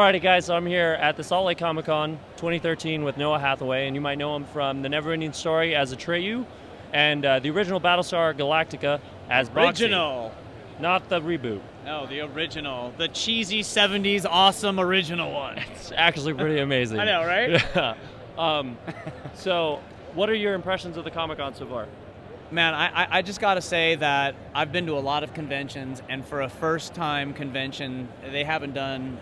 Alrighty, guys, so I'm here at the Salt Lake Comic Con 2013 with Noah Hathaway, and you might know him from the Neverending Story as Atreyu, and the original Battlestar Galactica as Original. Boxy. Not the reboot. No, the original. The cheesy 70s awesome original one. It's actually pretty amazing. I know, right? Yeah. So, what are your impressions of the Comic Con so far? Man, I just got to say that I've been to a lot of conventions, and for a first-time convention, they haven't done...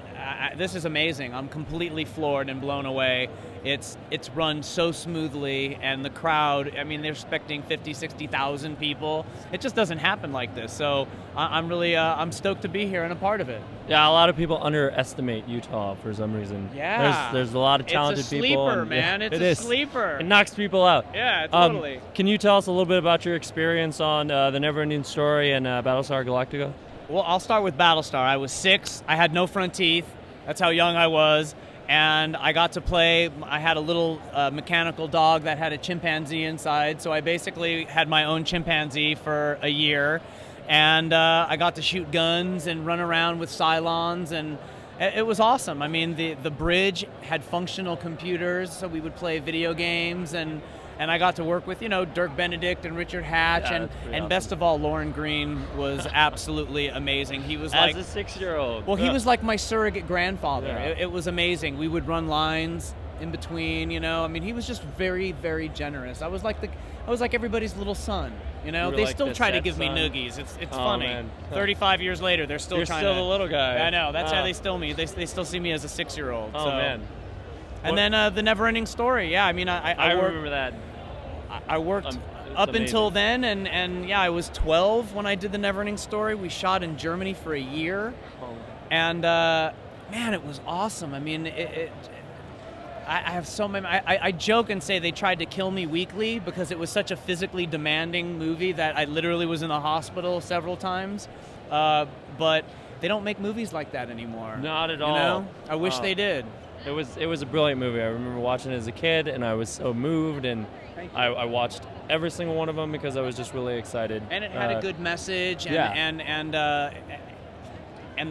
this is amazing. I'm completely floored and blown away. It's run so smoothly, and the crowd, I mean, they're expecting 50, 60,000 people. It just doesn't happen like this, so I'm really I'm stoked to be here and a part of it. Yeah, a lot of people underestimate Utah for some reason. Yeah. There's a lot of talented people. It's a sleeper, and, man. Yeah, It's it a is. sleeper. It knocks people out. Yeah, totally. Can you tell us a little bit about your experience on the Neverending Story and Battlestar Galactica? Well, I'll start with Battlestar. I was 6. I had no front teeth. That's how young I was. And I got to play. I had a little mechanical dog that had a chimpanzee inside. So I basically had my own chimpanzee for a year. And I got to shoot guns and run around with Cylons, and it was awesome. I mean, the bridge had functional computers, so we would play video games, and I got to work with, Dirk Benedict and Richard Hatch, and awesome. Best of all, Lauren Green was absolutely amazing. He was like... As a 6-year-old. Well, he was like my surrogate grandfather. Yeah. It was amazing. We would run lines in between, I mean, he was just very, very generous. I was like everybody's little son, You They were like still the try to step give me son. noogies. It's Oh, funny. man. 35 years later, they're still You're trying still to... the little guy. I know. That's how Oh. they still me. They still see me as a 6-year-old. Oh, so. man. And then the Neverending Story. Yeah, I mean, I worked, remember that. I worked It's up amazing. until then, and yeah, I was 12 when I did the Neverending Story. We shot in Germany for a year, and man, it was awesome. I mean, I have so many. I joke and say they tried to kill me weekly because it was such a physically demanding movie that I literally was in the hospital several times. But they don't make movies like that anymore. Not at all. I wish they did. It was a brilliant movie. I remember watching it as a kid, and I was so moved, and I watched every single one of them because I was just really excited. And it had a good message, and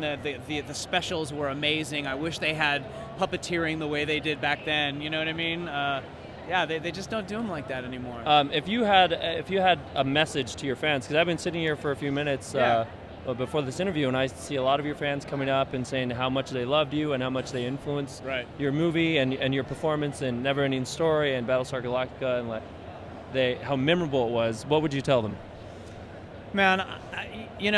the specials were amazing. I wish they had puppeteering the way they did back then. You know what I mean? Yeah, they just don't do them like that anymore. If you had a message to your fans, because I've been sitting here for a few minutes before this interview, and I see a lot of your fans coming up and saying how much they loved you and how much they influenced your movie and your performance in Neverending Story and Battlestar Galactica, and how memorable it was. What would you tell them? Man,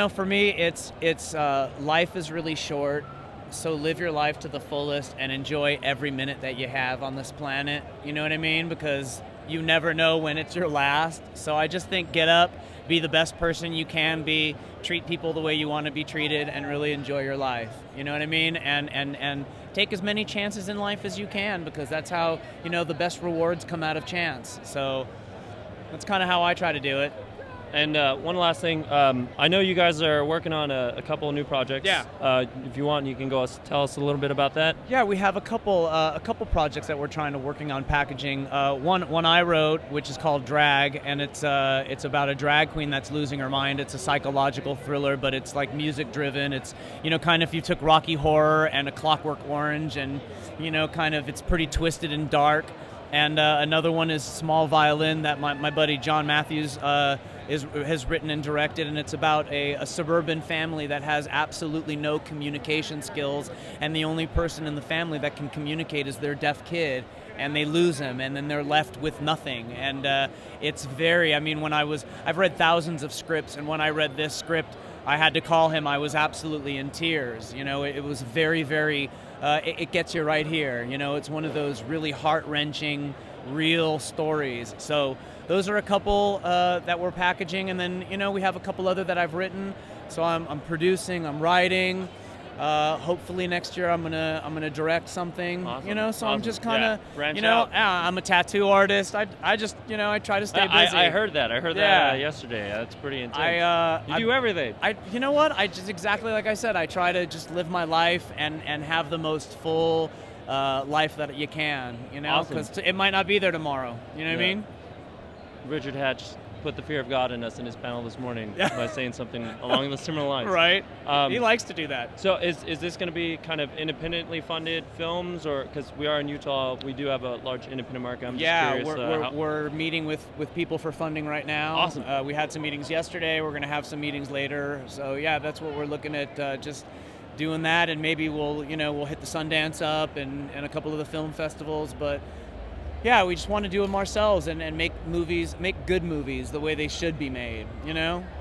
for me, it's life is really short, so live your life to the fullest and enjoy every minute that you have on this planet. You know what I mean? Because you never know when it's your last. So I just think get up, be the best person you can be, treat people the way you want to be treated, and really enjoy your life. You know what I mean? And take as many chances in life as you can, because that's how, the best rewards come out of chance. So that's kind of how I try to do it. And one last thing, I know you guys are working on a couple of new projects. Yeah. If you want, you can go tell us a little bit about that. Yeah, we have a couple projects that we're working on packaging. One I wrote, which is called Drag, and it's about a drag queen that's losing her mind. It's a psychological thriller, but it's like music driven. It's kind of if you took Rocky Horror and A Clockwork Orange, and kind of it's pretty twisted and dark. And another one is Small Violin that my buddy John Matthews has written and directed, and it's about a suburban family that has absolutely no communication skills, and the only person in the family that can communicate is their deaf kid, and they lose him, and then they're left with nothing. And it's very, I mean, I've read thousands of scripts, and when I read this script, I had to call him. I was absolutely in tears. It was very, very, it gets you right here. It's one of those really heart-wrenching, real stories. So those are a couple that we're packaging, and then we have a couple other that I've written. So I'm producing, I'm writing. Hopefully next year I'm gonna direct something. Awesome. So Awesome. I'm just kind of Branch out. I'm a tattoo artist. I just I try to stay busy. I heard that. I heard that yesterday. That's pretty intense. You do everything. You know what? I just exactly like I said. I try to just live my life and have the most full life that you can. Because Awesome. it might not be there tomorrow. You know what I mean? Richard Hatch, put the fear of God in us in his panel this morning by saying something along the similar lines. Right. He likes to do that. So is this going to be kind of independently funded films, or because we are in Utah, we do have a large independent market? I'm just curious. We're meeting with people for funding right now. Awesome. We had some meetings yesterday. We're going to have some meetings later. So yeah, that's what we're looking at. Just doing that, and maybe we'll hit the Sundance up and a couple of the film festivals. But yeah, we just want to do them ourselves and make good movies the way they should be made,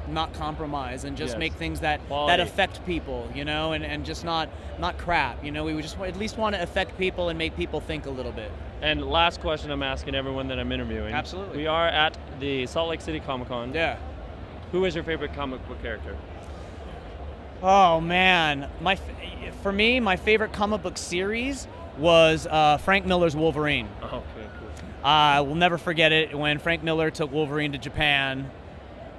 not compromise, and just make things that affect people, and just not crap, we would just at least want to affect people and make people think a little bit. And last question I'm asking everyone that I'm interviewing. Absolutely. We are at the Salt Lake City Comic-Con. Yeah. Who is your favorite comic book character? Oh man, for me, my favorite comic book series was Frank Miller's Wolverine. Oh, okay, cool. I will never forget it when Frank Miller took Wolverine to Japan.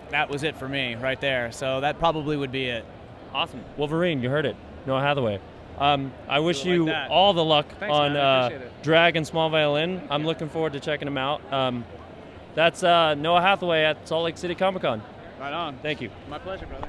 That was it for me right there. So that probably would be it. Awesome. Wolverine, you heard it. Noah Hathaway. I wish you that. all the luck Thanks, on Drag and Small Violin. I'm looking forward to checking them out. That's Noah Hathaway at Salt Lake City Comic-Con. Right on. Thank you. My pleasure, brother.